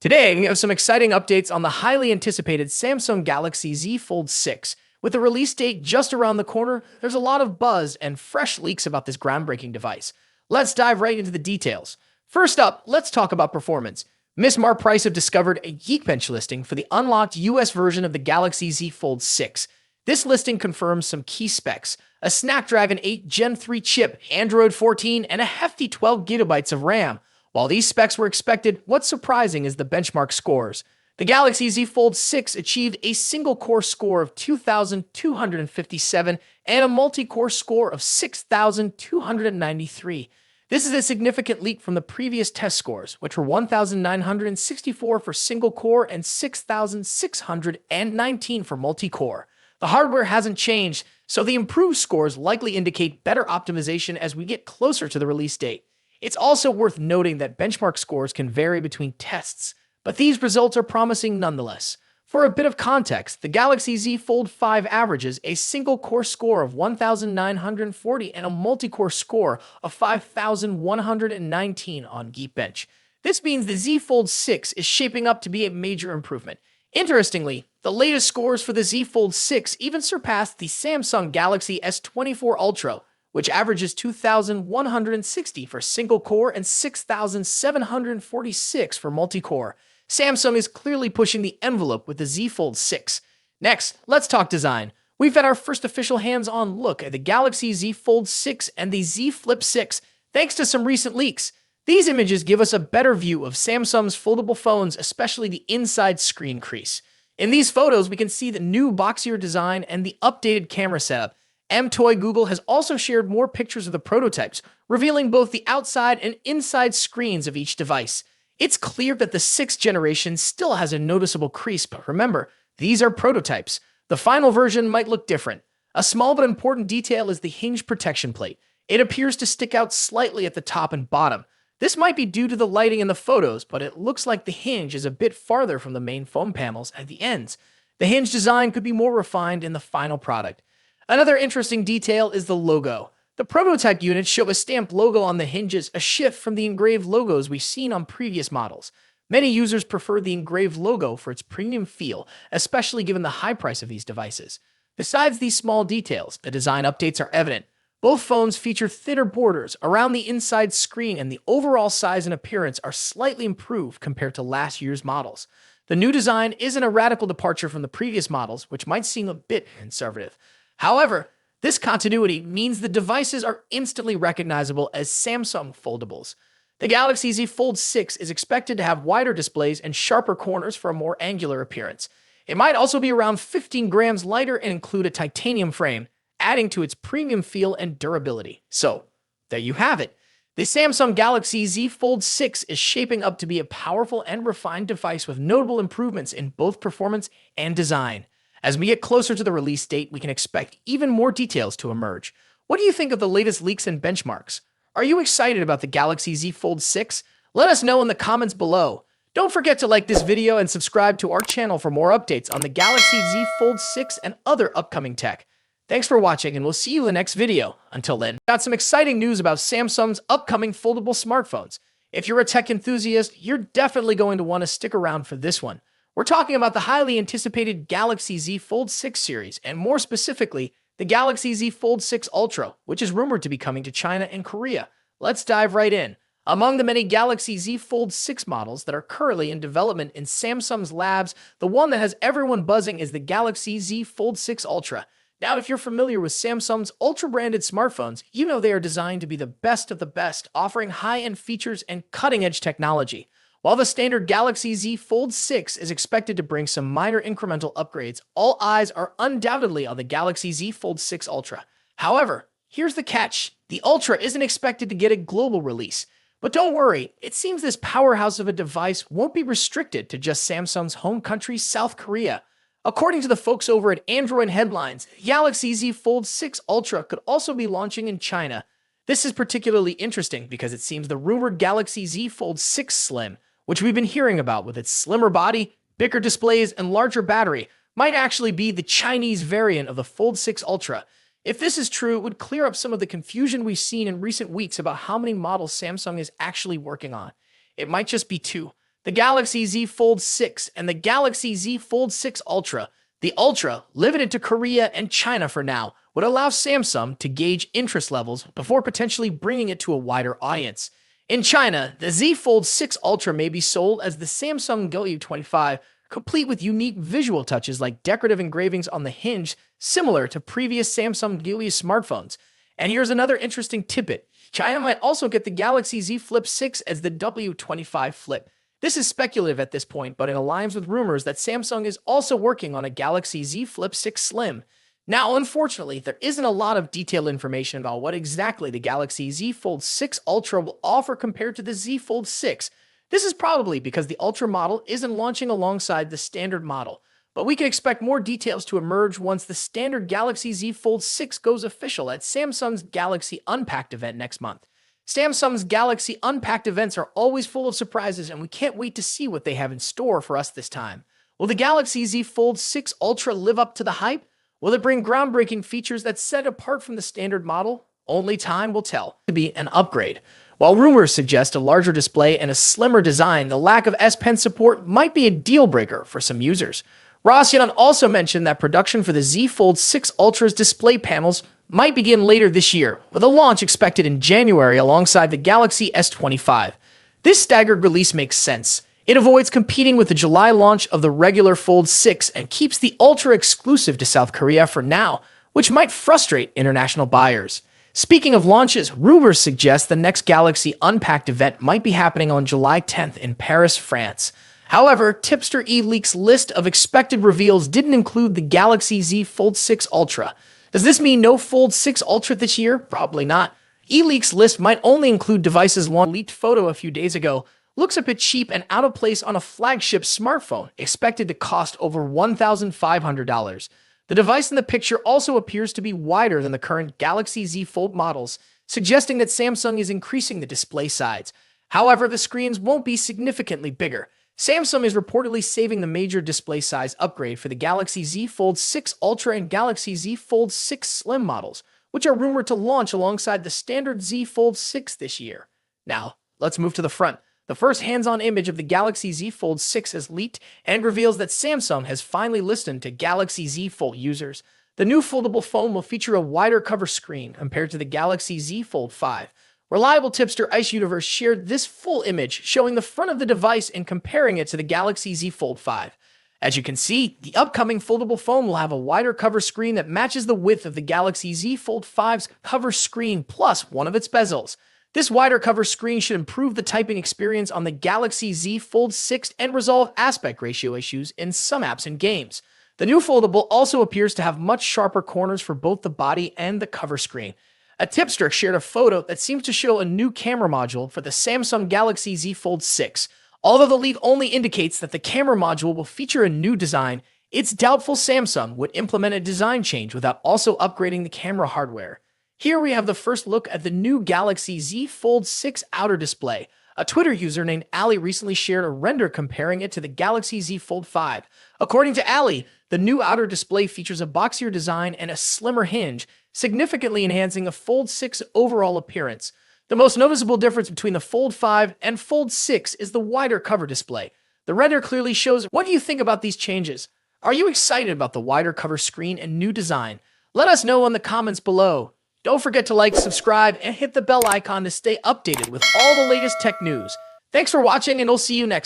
Today, we have some exciting updates on the highly anticipated Samsung Galaxy Z Fold 6. With the release date just around the corner, there's a lot of buzz and fresh leaks about this groundbreaking device. Let's dive right into the details. First up, let's talk about performance. Miss Mark Price have discovered a Geekbench listing for the unlocked US version of the Galaxy Z Fold 6. This listing confirms some key specs: a Snapdragon 8 Gen 3 chip, Android 14, and a hefty 12 gigabytes of RAM. While these specs were expected, what's surprising is the benchmark scores. The Galaxy Z Fold 6 achieved a single-core score of 2,257 and a multi-core score of 6,293. This is a significant leap from the previous test scores, which were 1,964 for single-core and 6,619 for multi-core. The hardware hasn't changed, so the improved scores likely indicate better optimization as we get closer to the release date. It's also worth noting that benchmark scores can vary between tests, but these results are promising nonetheless. For a bit of context, the Galaxy Z Fold 5 averages a single-core score of 1,940 and a multi-core score of 5,119 on Geekbench. This means the Z Fold 6 is shaping up to be a major improvement. Interestingly, the latest scores for the Z Fold 6 even surpassed the Samsung Galaxy S24 Ultra, which averages 2,160 for single-core and 6,746 for multi-core. Samsung is clearly pushing the envelope with the Z Fold 6. Next, let's talk design. We've had our first official hands-on look at the Galaxy Z Fold 6 and the Z Flip 6, thanks to some recent leaks. These images give us a better view of Samsung's foldable phones, especially the inside screen crease. In these photos, we can see the new boxier design and the updated camera setup. Toy Google has also shared more pictures of the prototypes, revealing both the outside and inside screens of each device. It's clear that the 6th generation still has a noticeable crease, but remember, these are prototypes. The final version might look different. A small but important detail is the hinge protection plate. It appears to stick out slightly at the top and bottom. This might be due to the lighting in the photos, but it looks like the hinge is a bit farther from the main phone panels at the ends. The hinge design could be more refined in the final product. Another interesting detail is the logo. The prototype units show a stamped logo on the hinges, a shift from the engraved logos we've seen on previous models. Many users prefer the engraved logo for its premium feel, especially given the high price of these devices. Besides these small details, the design updates are evident. Both phones feature thinner borders around the inside screen, and the overall size and appearance are slightly improved compared to last year's models. The new design isn't a radical departure from the previous models, which might seem a bit conservative. However, this continuity means the devices are instantly recognizable as Samsung foldables. The Galaxy Z Fold 6 is expected to have wider displays and sharper corners for a more angular appearance. It might also be around 15 grams lighter and include a titanium frame, adding to its premium feel and durability. So, there you have it. The Samsung Galaxy Z Fold 6 is shaping up to be a powerful and refined device with notable improvements in both performance and design. As we get closer to the release date, we can expect even more details to emerge. What do you think of the latest leaks and benchmarks? Are you excited about the Galaxy Z Fold 6? Let us know in the comments below. Don't forget to like this video and subscribe to our channel for more updates on the Galaxy Z Fold 6 and other upcoming tech. Thanks for watching, and we'll see you in the next video. Until then, got some exciting news about Samsung's upcoming foldable smartphones. If you're a tech enthusiast, you're definitely going to want to stick around for this one. We're talking about the highly anticipated Galaxy Z Fold 6 series, and more specifically, the Galaxy Z Fold 6 Ultra, which is rumored to be coming to China and Korea. Let's dive right in. Among the many Galaxy Z Fold 6 models that are currently in development in Samsung's labs, the one that has everyone buzzing is the Galaxy Z Fold 6 Ultra. Now, if you're familiar with Samsung's Ultra-branded smartphones, you know they are designed to be the best of the best, offering high-end features and cutting-edge technology. While the standard Galaxy Z Fold 6 is expected to bring some minor incremental upgrades, all eyes are undoubtedly on the Galaxy Z Fold 6 Ultra. However, here's the catch. The Ultra isn't expected to get a global release. But don't worry, it seems this powerhouse of a device won't be restricted to just Samsung's home country, South Korea. According to the folks over at Android Headlines, the Galaxy Z Fold 6 Ultra could also be launching in China. This is particularly interesting because it seems the rumored Galaxy Z Fold 6 Slim, which we've been hearing about with its slimmer body, bigger displays, and larger battery, might actually be the Chinese variant of the Fold 6 Ultra. If this is true, it would clear up some of the confusion we've seen in recent weeks about how many models Samsung is actually working on. It might just be two. the Galaxy Z Fold 6 and the Galaxy Z Fold 6 Ultra. The Ultra, limited to Korea and China for now, would allow Samsung to gauge interest levels before potentially bringing it to a wider audience. In China, the Z Fold 6 Ultra may be sold as the Samsung W25, complete with unique visual touches like decorative engravings on the hinge, similar to previous Samsung Galaxy smartphones. And here's another interesting tidbit. China might also get the Galaxy Z Flip 6 as the W25 Flip. This is speculative at this point, but it aligns with rumors that Samsung is also working on a Galaxy Z Flip 6 Slim. Now, unfortunately, there isn't a lot of detailed information about what exactly the Galaxy Z Fold 6 Ultra will offer compared to the Z Fold 6. This is probably because the Ultra model isn't launching alongside the standard model, but we can expect more details to emerge once the standard Galaxy Z Fold 6 goes official at Samsung's Galaxy Unpacked event next month. Samsung's Galaxy Unpacked events are always full of surprises, and we can't wait to see what they have in store for us this time. Will the Galaxy Z Fold 6 Ultra live up to the hype? Will it bring groundbreaking features that set it apart from the standard model? Only time will tell. To be an upgrade. While rumors suggest a larger display and a slimmer design, the lack of S Pen support might be a deal breaker for some users. Ross Yun also mentioned that production for the Z Fold 6 Ultra's display panels might begin later this year, with a launch expected in January alongside the Galaxy S25. This staggered release makes sense. It avoids competing with the July launch of the regular Fold 6 and keeps the Ultra exclusive to South Korea for now, which might frustrate international buyers. Speaking of launches, rumors suggest the next Galaxy Unpacked event might be happening on July 10th in Paris, France. However, Tipster eLeaks list of expected reveals didn't include the Galaxy Z Fold 6 Ultra. Does this mean no Fold 6 Ultra this year? Probably not. eLeaks list might only include devices launched. Leaked photo a few days ago looks a bit cheap and out of place on a flagship smartphone, expected to cost over $1,500. The device in the picture also appears to be wider than the current Galaxy Z Fold models, suggesting that Samsung is increasing the display size. However, the screens won't be significantly bigger. Samsung is reportedly saving the major display size upgrade for the Galaxy Z Fold 6 Ultra and Galaxy Z Fold 6 Slim models, which are rumored to launch alongside the standard Z Fold 6 this year. Now, let's move to the front. The first hands-on image of the Galaxy Z Fold 6 has leaked and reveals that Samsung has finally listened to Galaxy Z Fold users. The new foldable phone will feature a wider cover screen compared to the Galaxy Z Fold 5. Reliable tipster Ice Universe shared this full image showing the front of the device and comparing it to the Galaxy Z Fold 5. As you can see, the upcoming foldable phone will have a wider cover screen that matches the width of the Galaxy Z Fold 5's cover screen plus one of its bezels. This wider cover screen should improve the typing experience on the Galaxy Z Fold 6 and resolve aspect ratio issues in some apps and games. The new foldable also appears to have much sharper corners for both the body and the cover screen. A tipster shared a photo that seems to show a new camera module for the Samsung Galaxy Z Fold 6. Although the leak only indicates that the camera module will feature a new design, it's doubtful Samsung would implement a design change without also upgrading the camera hardware. Here we have the first look at the new Galaxy Z Fold 6 outer display. A Twitter user named Ali recently shared a render comparing it to the Galaxy Z Fold 5. According to Ali, the new outer display features a boxier design and a slimmer hinge, significantly enhancing the Fold 6 overall appearance. The most noticeable difference between the Fold 5 and Fold 6 is the wider cover display. The render clearly shows. What do you think about these changes? Are you excited about the wider cover screen and new design? Let us know in the comments below. Don't forget to like, subscribe, and hit the bell icon to stay updated with all the latest tech news. Thanks for watching, and I'll see you next time.